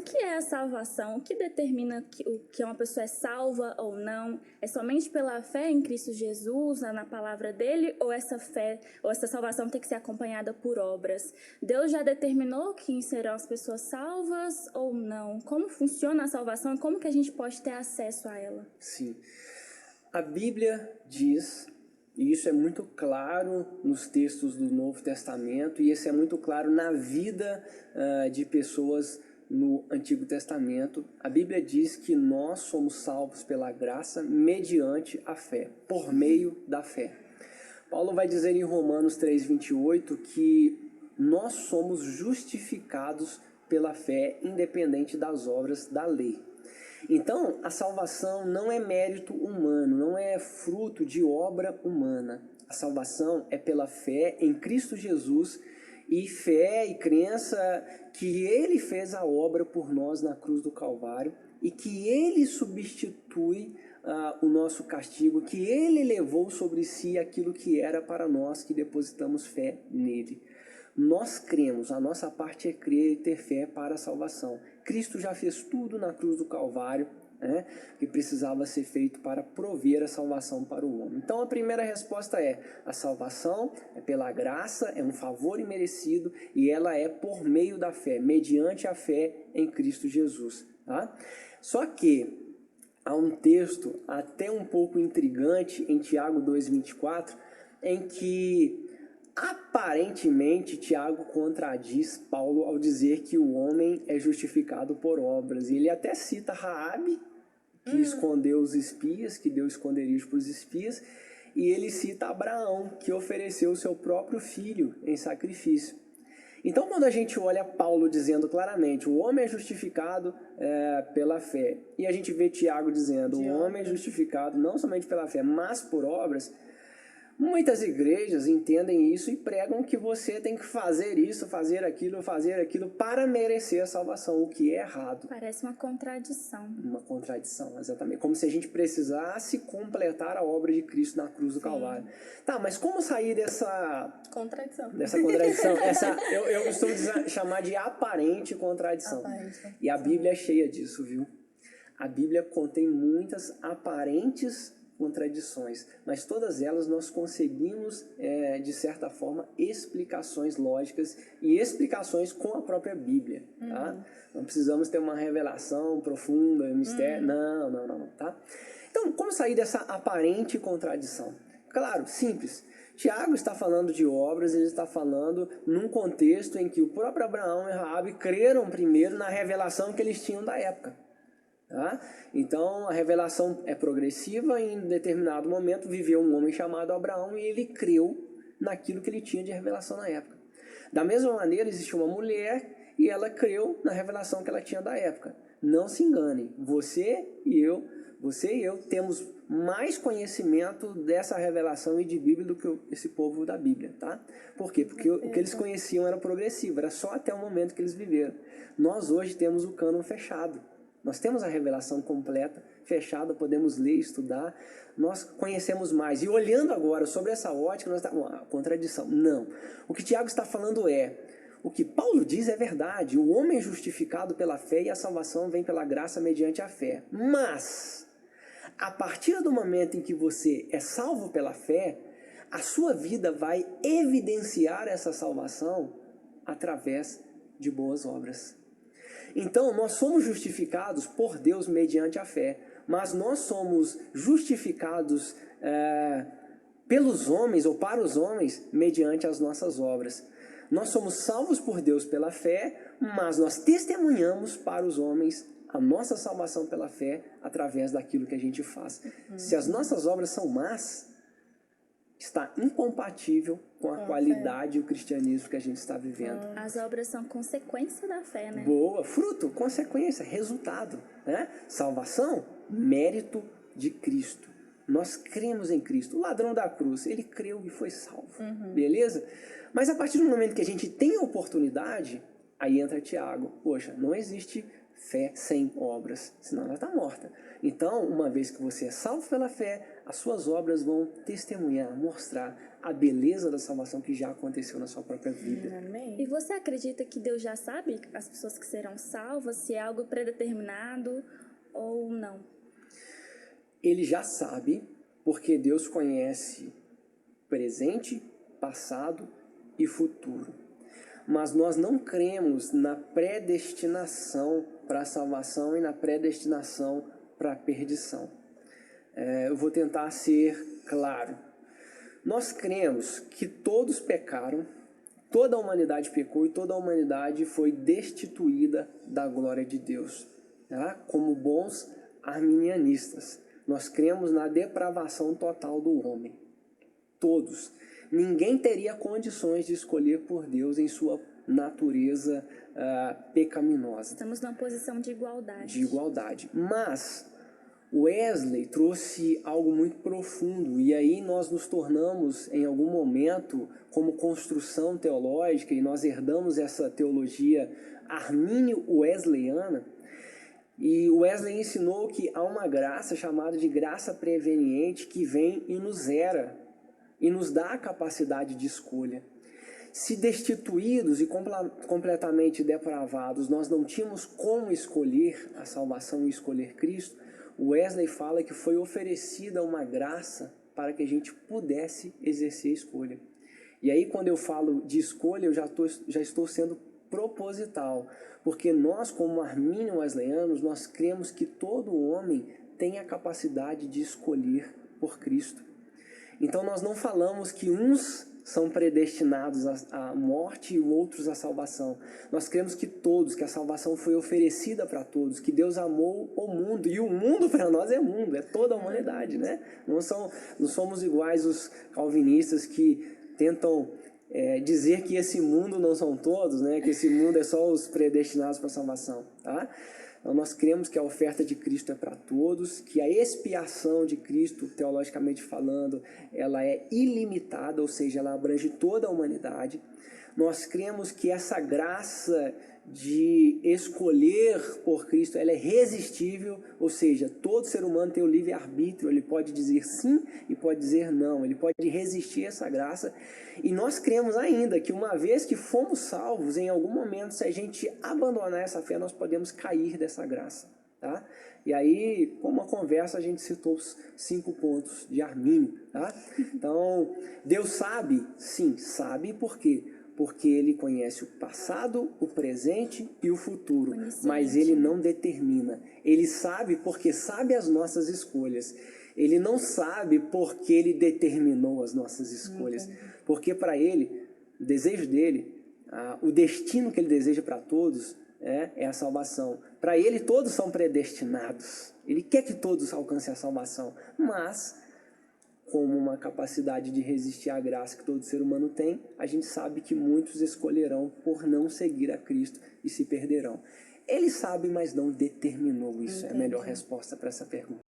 que é a salvação? O que determina que uma pessoa é salva ou não? É somente pela fé em Cristo Jesus, na palavra dele, ou essa fé, ou essa salvação tem que ser acompanhada por obras? Deus já determinou quem serão as pessoas salvas ou não? Como funciona a salvação e como que a gente pode ter acesso a ela? Sim. A Bíblia diz, e isso é muito claro nos textos do Novo Testamento, e isso é muito claro na vida de pessoas no Antigo Testamento. A Bíblia diz que nós somos salvos pela graça mediante a fé, por meio da fé. Paulo vai dizer em Romanos 3:28 que nós somos justificados pela fé, independente das obras da lei. Então, a salvação não é mérito humano, não é fruto de obra humana. A salvação é pela fé em Cristo Jesus e fé e crença que Ele fez a obra por nós na cruz do Calvário e que Ele substitui o nosso castigo, que Ele levou sobre si aquilo que era para nós que depositamos fé nele. Nós cremos, a nossa parte é crer e ter fé para a salvação. Cristo já fez tudo na cruz do Calvário, né, que precisava ser feito para prover a salvação para o homem. Então a primeira resposta é: a salvação é pela graça, é um favor imerecido e ela é por meio da fé, mediante a fé em Cristo Jesus. Tá? Só que há um texto até um pouco intrigante em Tiago 2:24, em que aparentemente, Tiago contradiz Paulo ao dizer que o homem é justificado por obras. Ele até cita Raabe, que escondeu os espias, que deu esconderijo para os espias, e ele cita Abraão, que ofereceu o seu próprio filho em sacrifício. Então, quando a gente olha Paulo dizendo claramente, o homem é justificado pela fé, e a gente vê Tiago dizendo, o homem é justificado não somente pela fé, mas por obras, muitas igrejas entendem isso e pregam que você tem que fazer isso, fazer aquilo para merecer a salvação, o que é errado. Parece uma contradição. Uma contradição, exatamente. Como se a gente precisasse completar a obra de Cristo na cruz do Calvário. Tá, mas como sair dessa contradição? Eu costumo chamar de aparente contradição. E a Bíblia é cheia disso, viu? A Bíblia contém muitas aparentes contradições, mas todas elas nós conseguimos, de certa forma, explicações lógicas e explicações com a própria Bíblia, tá? Não precisamos ter uma revelação profunda, mistério, não, tá? Então, como sair dessa aparente contradição? Claro, simples. Tiago está falando de obras, ele está falando num contexto em que o próprio Abraão e Raabe creram primeiro na revelação que eles tinham da época. Tá? Então a revelação é progressiva e em determinado momento viveu um homem chamado Abraão e ele creu naquilo que ele tinha de revelação na época. Da mesma maneira existe uma mulher e ela creu na revelação que ela tinha da época. Não se enganem, você e eu temos mais conhecimento dessa revelação e de Bíblia do que esse povo da Bíblia, tá? Por quê? Porque o que eles conheciam era progressivo, era só até o momento que eles viveram. Nós hoje temos o cânon fechado. Nós temos a revelação completa, fechada, podemos ler, estudar, nós conhecemos mais. E olhando agora sobre essa ótica, nós estamos... contradição. Não. O que Tiago está falando o que Paulo diz é verdade. O homem é justificado pela fé e a salvação vem pela graça mediante a fé. Mas, a partir do momento em que você é salvo pela fé, a sua vida vai evidenciar essa salvação através de boas obras. Então, nós somos justificados por Deus mediante a fé, mas nós somos justificados pelos homens ou para os homens mediante as nossas obras. Nós somos salvos por Deus pela fé, mas nós testemunhamos para os homens a nossa salvação pela fé através daquilo que a gente faz. Se as nossas obras são más, está incompatível com a qualidade e o cristianismo que a gente está vivendo. As obras são consequência da fé, né? Boa, fruto, consequência, resultado, né? Salvação, mérito de Cristo. Nós cremos em Cristo. O ladrão da cruz, ele creu e foi salvo, beleza? Mas a partir do momento que a gente tem a oportunidade, aí entra Tiago. Poxa, não existe fé sem obras, senão ela está morta. Então, uma vez que você é salvo pela fé, as suas obras vão testemunhar, mostrar a beleza da salvação que já aconteceu na sua própria vida. E você acredita que Deus já sabe as pessoas que serão salvas, se é algo predeterminado ou não? Ele já sabe, porque Deus conhece presente, passado e futuro. Mas nós não cremos na predestinação para a salvação e na predestinação para a perdição. Eu vou tentar ser claro. Nós cremos que todos pecaram, toda a humanidade pecou e toda a humanidade foi destituída da glória de Deus. Tá? Como bons arminianistas, nós cremos na depravação total do homem. Todos. Ninguém teria condições de escolher por Deus em sua natureza pecaminosa. Estamos numa posição de igualdade. De igualdade. Mas Wesley trouxe algo muito profundo, e aí nós nos tornamos, em algum momento, como construção teológica, e nós herdamos essa teologia armínio-wesleyana, e Wesley ensinou que há uma graça chamada de graça preveniente que vem e nos zera, e nos dá a capacidade de escolha. Se destituídos e completamente depravados, nós não tínhamos como escolher a salvação e escolher Cristo, Wesley fala que foi oferecida uma graça para que a gente pudesse exercer a escolha. E aí, quando eu falo de escolha, eu já estou sendo proposital, porque nós, como armínio-wesleyanos, nós cremos que todo homem tem a capacidade de escolher por Cristo. Então, nós não falamos que uns são predestinados à morte e outros à salvação. Nós cremos que todos, que a salvação foi oferecida para todos, que Deus amou o mundo, e o mundo para nós é mundo, é toda a humanidade, né? Não somos iguais os calvinistas que tentam dizer que esse mundo não são todos, né? Que esse mundo é só os predestinados para a salvação, tá? Então, nós cremos que a oferta de Cristo é para todos, que a expiação de Cristo, teologicamente falando, ela é ilimitada, ou seja, ela abrange toda a humanidade. Nós cremos que essa graça de escolher por Cristo, ela é irresistível, ou seja, todo ser humano tem o livre-arbítrio, ele pode dizer sim e pode dizer não, ele pode resistir a essa graça. E nós cremos ainda que uma vez que fomos salvos, em algum momento, se a gente abandonar essa fé, nós podemos cair dessa graça, tá? E aí, como uma conversa, a gente citou os 5 pontos de Armínio, tá? Então, Deus sabe? Sim, sabe. Por quê? Porque Ele conhece o passado, o presente e o futuro, mas Ele não determina. Ele sabe porque sabe as nossas escolhas. Ele não sabe porque Ele determinou as nossas escolhas. Porque para Ele, o desejo dEle, o destino que Ele deseja para todos é a salvação. Para Ele, todos são predestinados. Ele quer que todos alcancem a salvação, mas como uma capacidade de resistir à graça que todo ser humano tem, a gente sabe que muitos escolherão por não seguir a Cristo e se perderão. Ele sabe, mas não determinou isso. É a melhor resposta para essa pergunta.